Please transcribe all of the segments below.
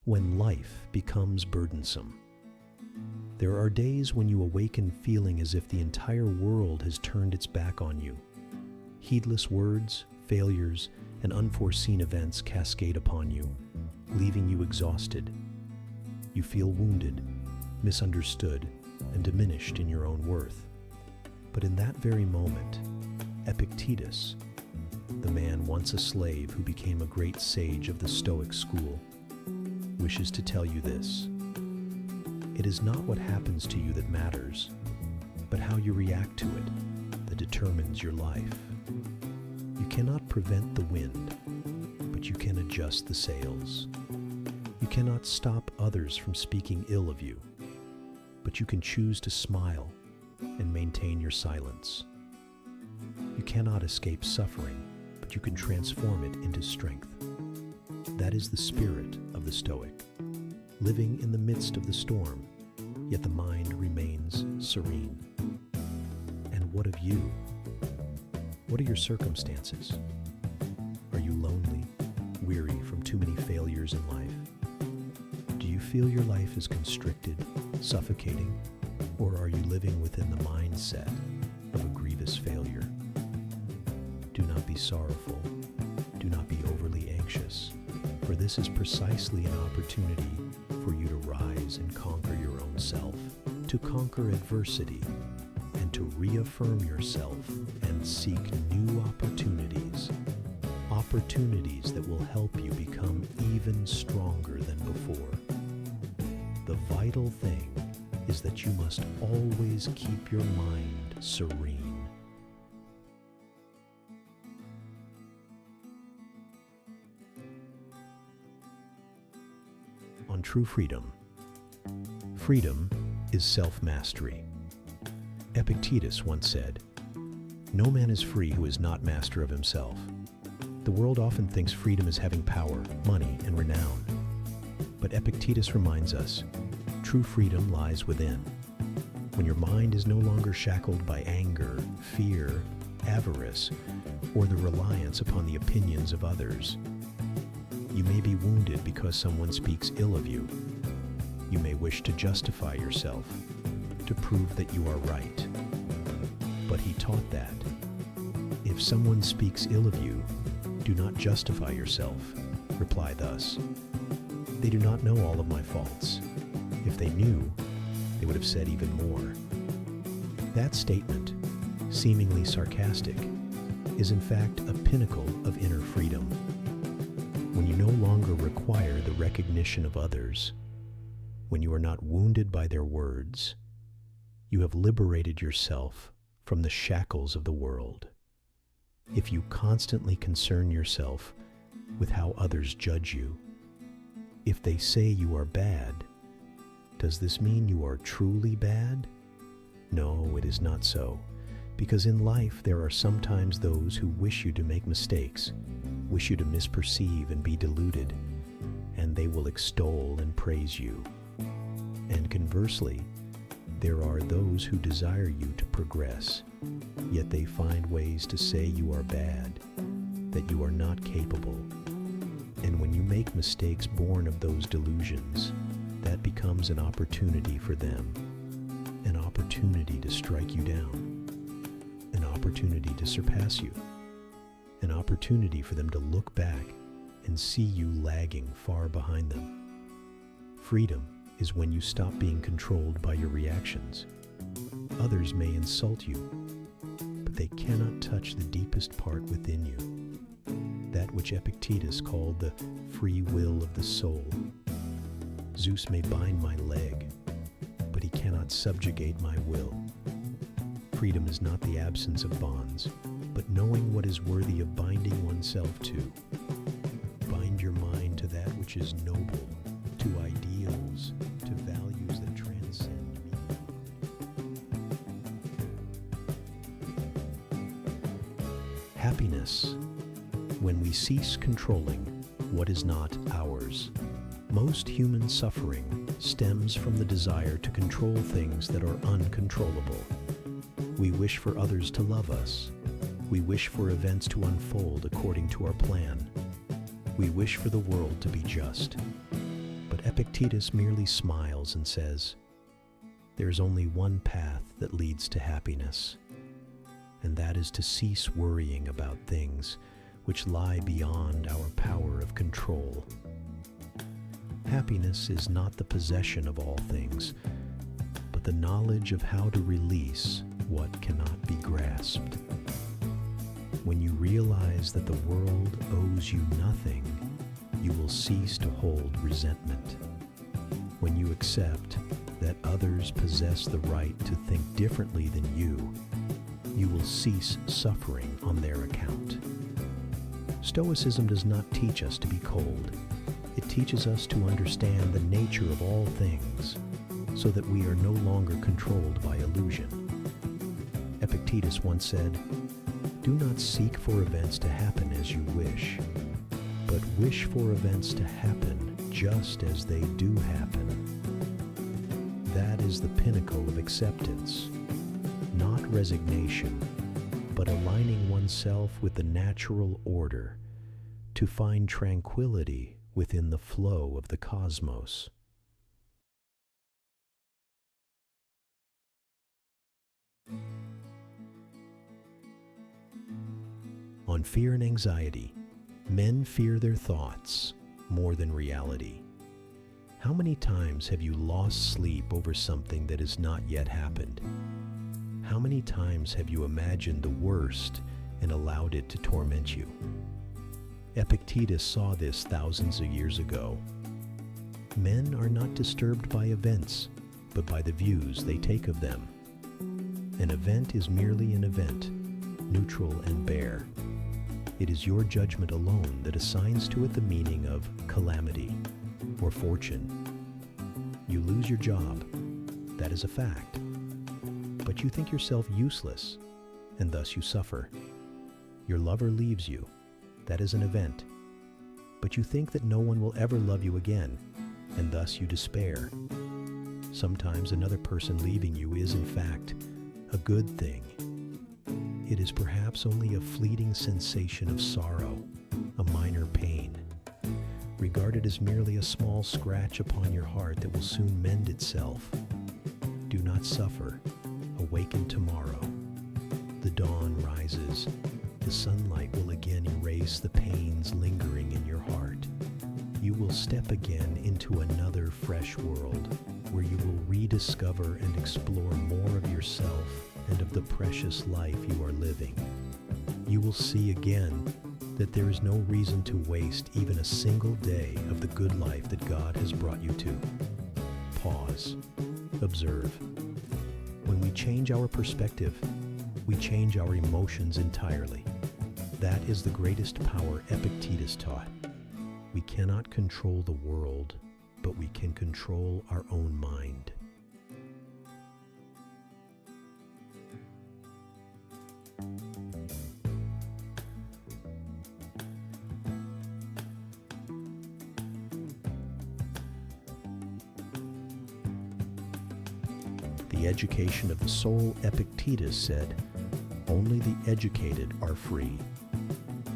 when life becomes burdensome. There are days when you awaken feeling as if the entire world has turned its back on you. Heedless words, failures, and unforeseen events cascade upon you, leaving you exhausted. You feel wounded, misunderstood, and diminished in your own worth. But in that very moment, Epictetus, the man once a slave who became a great sage of the Stoic school, wishes to tell you this. It is not what happens to you that matters, but how you react to it that determines your life. You cannot prevent the wind, but you can adjust the sails. You cannot stop others from speaking ill of you, but you can choose to smile and maintain your silence. You cannot escape suffering, but you can transform it into strength. That is the spirit of the Stoic, living in the midst of the storm, yet the mind remains serene. And what of you? What are your circumstances? Are you lonely, weary from too many failures in life? Do you feel your life is constricted, suffocating, or are you living within the mindset of a grievous failure? Do not be sorrowful. Do not be overly anxious, for this is precisely an opportunity for you to rise and conquer your own self, to conquer adversity, and to reaffirm yourself and seek new opportunities, opportunities that will help you become even stronger than before. The vital thing is that you must always keep your mind serene. On true freedom. Freedom is self-mastery. Epictetus once said, "No man is free who is not master of himself." The world often thinks freedom is having power, money, and renown. But Epictetus reminds us, true freedom lies within. When your mind is no longer shackled by anger, fear, avarice, or the reliance upon the opinions of others. You may be wounded because someone speaks ill of you. You may wish to justify yourself, to prove that you are right. But he taught that if someone speaks ill of you, do not justify yourself. Reply thus: "They do not know all of my faults. If they knew, they would have said even more." That statement, seemingly sarcastic, is in fact a pinnacle of inner freedom. When you no longer require the recognition of others, when you are not wounded by their words, you have liberated yourself from the shackles of the world. If you constantly concern yourself with how others judge you, if they say you are bad, does this mean you are truly bad? No, it is not so, because in life there are sometimes those who wish you to make mistakes, wish you to misperceive and be deluded, and they will extol and praise you. And conversely, there are those who desire you to progress, yet they find ways to say you are bad, that you are not capable. And when you make mistakes born of those delusions, that becomes an opportunity for them, an opportunity to strike you down, an opportunity to surpass you, an opportunity for them to look back and see you lagging far behind them. Freedom is when you stop being controlled by your reactions. Others may insult you, but they cannot touch the deepest part within you, that which Epictetus called the free will of the soul. Zeus may bind my leg, but he cannot subjugate my will. Freedom is not the absence of bonds, but knowing what is worthy of binding oneself to. Bind your mind to that which is noble, to ideals, to values that transcend me. Happiness, when we cease controlling what is not ours. Most human suffering stems from the desire to control things that are uncontrollable. We wish for others to love us. We wish for events to unfold according to our plan. We wish for the world to be just. But Epictetus merely smiles and says, "There is only one path that leads to happiness, and that is to cease worrying about things which lie beyond our power of control. Happiness is not the possession of all things, but the knowledge of how to release what cannot be grasped. When you realize that the world owes you nothing, you will cease to hold resentment. When you accept that others possess the right to think differently than you, you will cease suffering on their account." Stoicism does not teach us to be cold. It teaches us to understand the nature of all things, so that we are no longer controlled by illusion. Epictetus once said, "Do not seek for events to happen as you wish, but wish for events to happen just as they do happen." That is the pinnacle of acceptance, not resignation, but aligning oneself with the natural order to find tranquility within the flow of the cosmos. On fear and anxiety, men fear their thoughts more than reality. How many times have you lost sleep over something that has not yet happened? How many times have you imagined the worst and allowed it to torment you? Epictetus saw this thousands of years ago. Men are not disturbed by events, but by the views they take of them. An event is merely an event, neutral and bare. It is your judgment alone that assigns to it the meaning of calamity or fortune. You lose your job, that is a fact. But you think yourself useless, and thus you suffer. Your lover leaves you, that is an event. But you think that no one will ever love you again, and thus you despair. Sometimes another person leaving you is, in fact, a good thing. It is perhaps only a fleeting sensation of sorrow, a minor pain. Regard it as merely a small scratch upon your heart that will soon mend itself. Do not suffer. Awaken tomorrow. The dawn rises. The sunlight will again erase the pains lingering in your heart. You will step again into another fresh world where you will rediscover and explore more of yourself and of the precious life you are living. You will see again that there is no reason to waste even a single day of the good life that God has brought you to. Pause. Observe. When we change our perspective, we change our emotions entirely. That is the greatest power Epictetus taught. We cannot control the world, but we can control our own mind. The education of the soul, Epictetus said, "Only the educated are free."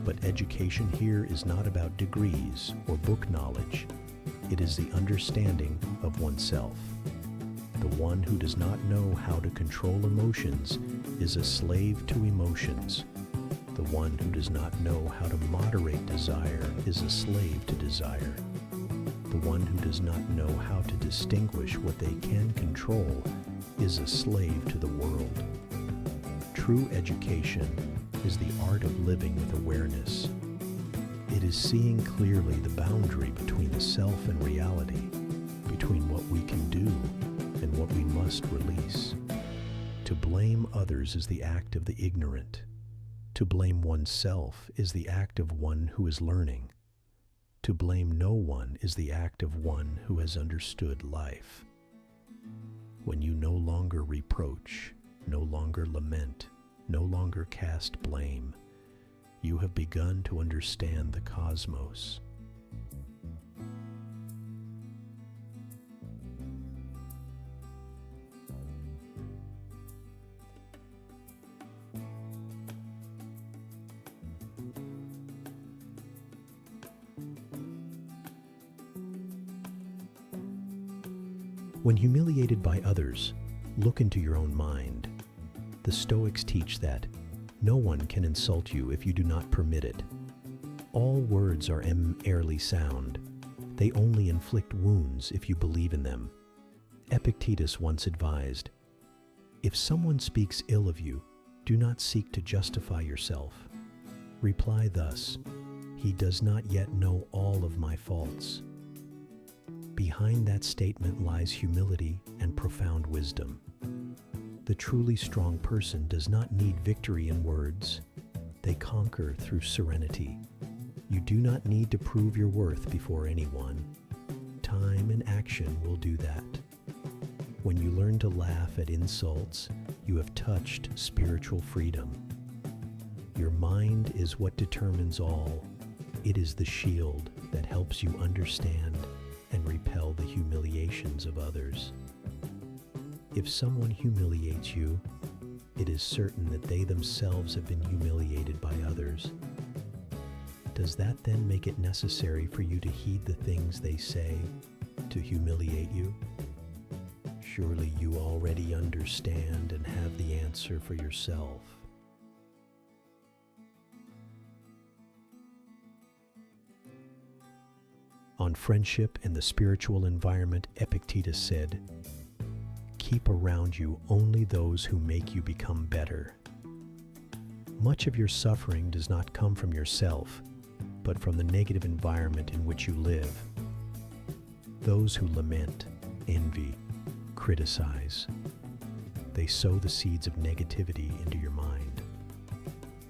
But education here is not about degrees or book knowledge. It is the understanding of oneself. The one who does not know how to control emotions is a slave to emotions. The one who does not know how to moderate desire is a slave to desire. The one who does not know how to distinguish what they can control is a slave to the world. True education is the art of living with awareness. It is seeing clearly the boundary between the self and reality, between what we can do and what we must release. To blame others is the act of the ignorant. To blame oneself is the act of one who is learning. To blame no one is the act of one who has understood life. When you no longer reproach, no longer lament, no longer cast blame, you have begun to understand the cosmos. When humiliated by others, look into your own mind. The Stoics teach that no one can insult you if you do not permit it. All words are airly sound. They only inflict wounds if you believe in them. Epictetus once advised, "If someone speaks ill of you, do not seek to justify yourself. Reply thus, 'He does not yet know all of my faults.'" Behind that statement lies humility and profound wisdom. The truly strong person does not need victory in words. They conquer through serenity. You do not need to prove your worth before anyone. Time and action will do that. When you learn to laugh at insults, you have touched spiritual freedom. Your mind is what determines all. It is the shield that helps you understand and repel the humiliations of others. If someone humiliates you, it is certain that they themselves have been humiliated by others. Does that then make it necessary for you to heed the things they say to humiliate you? Surely you already understand and have the answer for yourself. On friendship and the spiritual environment, Epictetus said, "Keep around you only those who make you become better." Much of your suffering does not come from yourself, but from the negative environment in which you live. Those who lament, envy, criticize, they sow the seeds of negativity into your mind.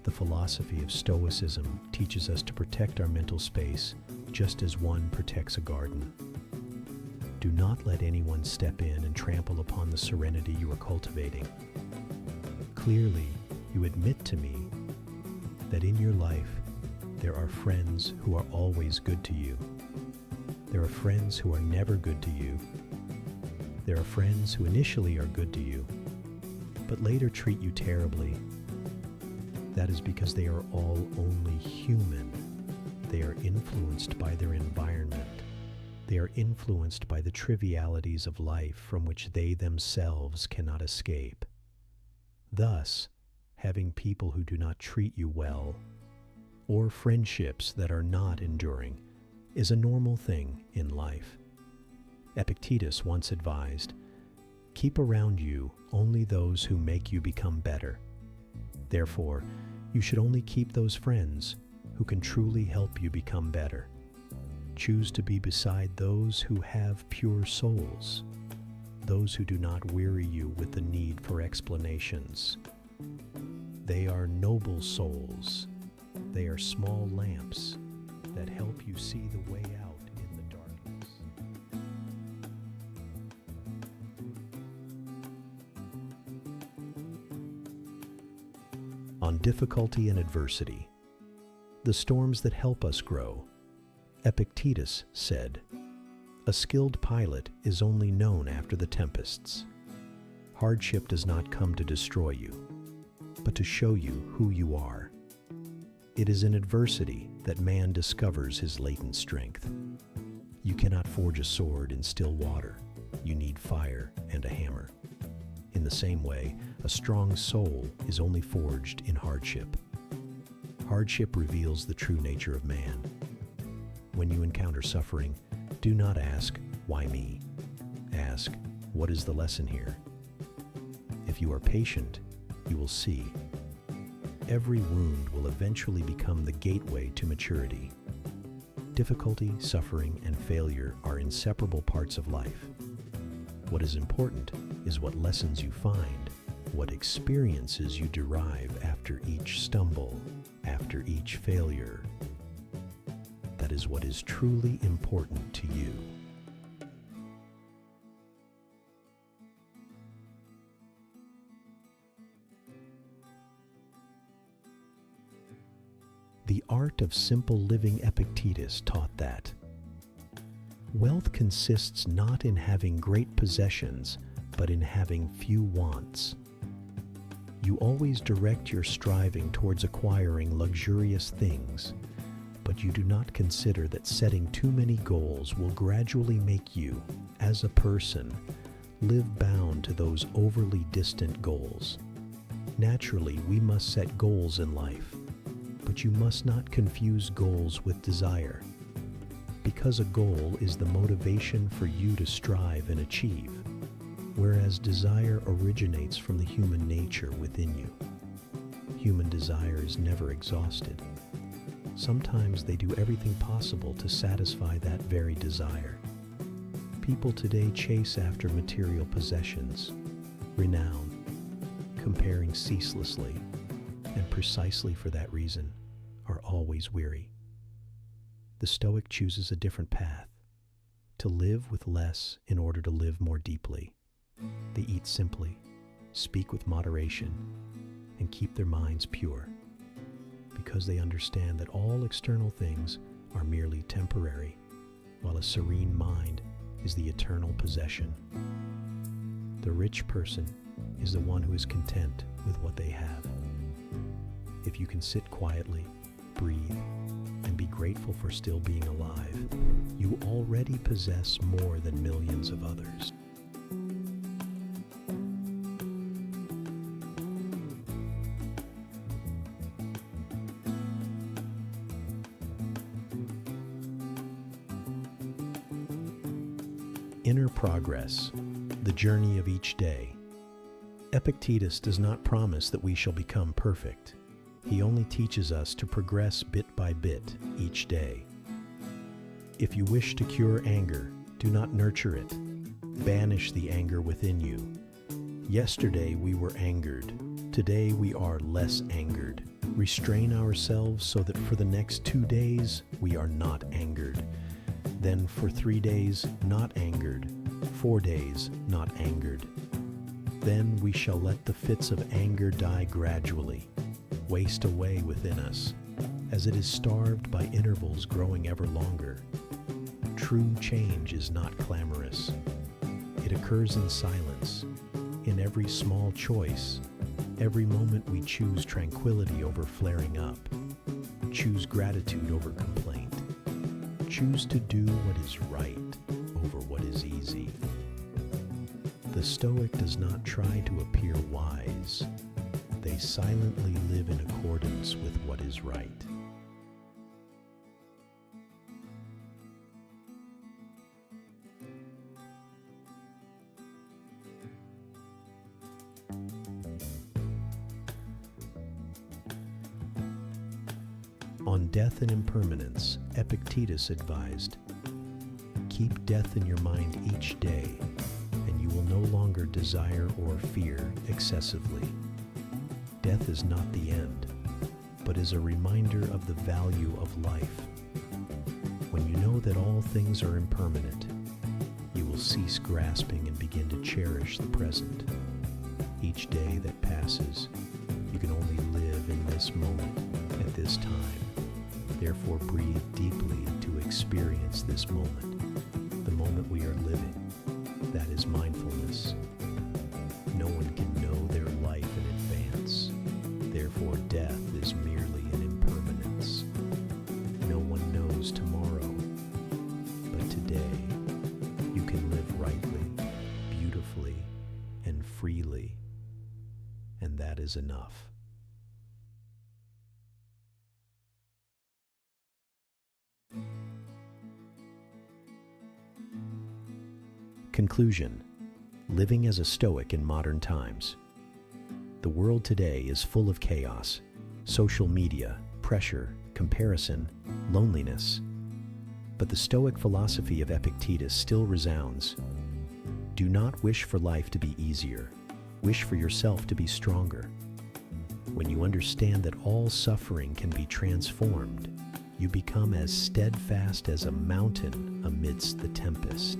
The philosophy of Stoicism teaches us to protect our mental space just as one protects a garden. Do not let anyone step in and trample upon the serenity you are cultivating. Clearly, you admit to me that in your life there are friends who are always good to you. There are friends who are never good to you. There are friends who initially are good to you, but later treat you terribly. That is because they are all only human. They are influenced by their environment. They are influenced by the trivialities of life from which they themselves cannot escape. Thus, having people who do not treat you well, or friendships that are not enduring, is a normal thing in life. Epictetus once advised, "Keep around you only those who make you become better." Therefore, you should only keep those friends who can truly help you become better. Choose to be beside those who have pure souls, those who do not weary you with the need for explanations. They are noble souls. They are small lamps that help you see the way out in the darkness. On difficulty and adversity, the storms that help us grow, Epictetus said, "A skilled pilot is only known after the tempests." Hardship does not come to destroy you, but to show you who you are. It is in adversity that man discovers his latent strength. You cannot forge a sword in still water. You need fire and a hammer. In the same way, a strong soul is only forged in hardship. Hardship reveals the true nature of man. When you encounter suffering, do not ask, "Why me?" Ask, "What is the lesson here?" If you are patient, you will see. Every wound will eventually become the gateway to maturity. Difficulty, suffering, and failure are inseparable parts of life. What is important is what lessons you find, what experiences you derive after each stumble, after each failure. That is what is truly important to you. The art of simple living Epictetus taught that wealth consists not in having great possessions, but in having few wants. You always direct your striving towards acquiring luxurious things, but you do not consider that setting too many goals will gradually make you, as a person, live bound to those overly distant goals. Naturally, we must set goals in life, but you must not confuse goals with desire, because a goal is the motivation for you to strive and achieve, whereas desire originates from the human nature within you. Human desire is never exhausted. Sometimes they do everything possible to satisfy that very desire. People today chase after material possessions, renown, comparing ceaselessly, and precisely for that reason are always weary. The Stoic chooses a different path, to live with less in order to live more deeply. They eat simply, speak with moderation, and keep their minds pure, because they understand that all external things are merely temporary, while a serene mind is the eternal possession. The rich person is the one who is content with what they have. If you can sit quietly, breathe, and be grateful for still being alive, you already possess more than millions of others. Inner progress, the journey of each day. Epictetus does not promise that we shall become perfect. He only teaches us to progress bit by bit each day. If you wish to cure anger, do not nurture it. Banish the anger within you. Yesterday we were angered. Today we are less angered. Restrain ourselves so that for the next 2 days we are not angered. Then for 3 days not angered. 4 days not angered. Then we shall let the fits of anger die gradually, waste away within us, as it is starved by intervals growing ever longer. True change is not clamorous. It occurs in silence, in every small choice, every moment we choose tranquility over flaring up, choose gratitude over complaint, choose to do what is right over what is easy. The Stoic does not try to appear wise. They silently live in accordance with what is right. On death and impermanence, Epictetus advised, "Keep death in your mind each day, and you will no longer desire or fear excessively." Death is not the end, but is a reminder of the value of life. When you know that all things are impermanent, you will cease grasping and begin to cherish the present. Each day that passes, you can only live in this moment at this time. Therefore, breathe deeply to experience this moment, the moment we are living. That is mindfulness. No one can know their life in advance. Therefore, death is merely an impermanence. No one knows tomorrow, but today you can live rightly, beautifully, and freely, and that is enough. Conclusion: living as a Stoic in modern times. The world today is full of chaos, social media, pressure, comparison, loneliness. But the Stoic philosophy of Epictetus still resounds. Do not wish for life to be easier. Wish for yourself to be stronger. When you understand that all suffering can be transformed, you become as steadfast as a mountain amidst the tempest.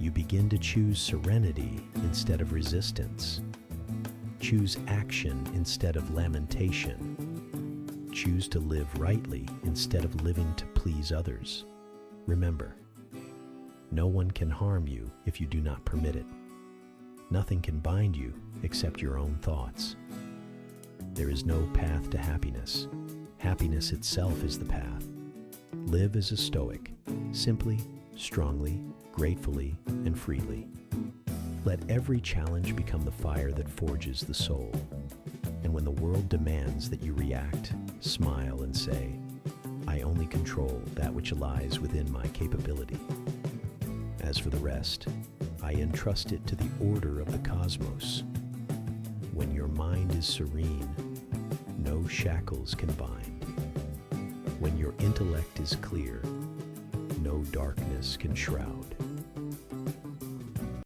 You begin to choose serenity instead of resistance. Choose action instead of lamentation. Choose to live rightly instead of living to please others. Remember, no one can harm you if you do not permit it. Nothing can bind you except your own thoughts. There is no path to happiness. Happiness itself is the path. Live as a Stoic, simply, strongly, gratefully, and freely. Let every challenge become the fire that forges the soul. And when the world demands that you react, smile and say, I only control that which lies within my capability. As for the rest, I entrust it to the order of the cosmos. When your mind is serene, no shackles can bind. When your intellect is clear, no darkness can shroud.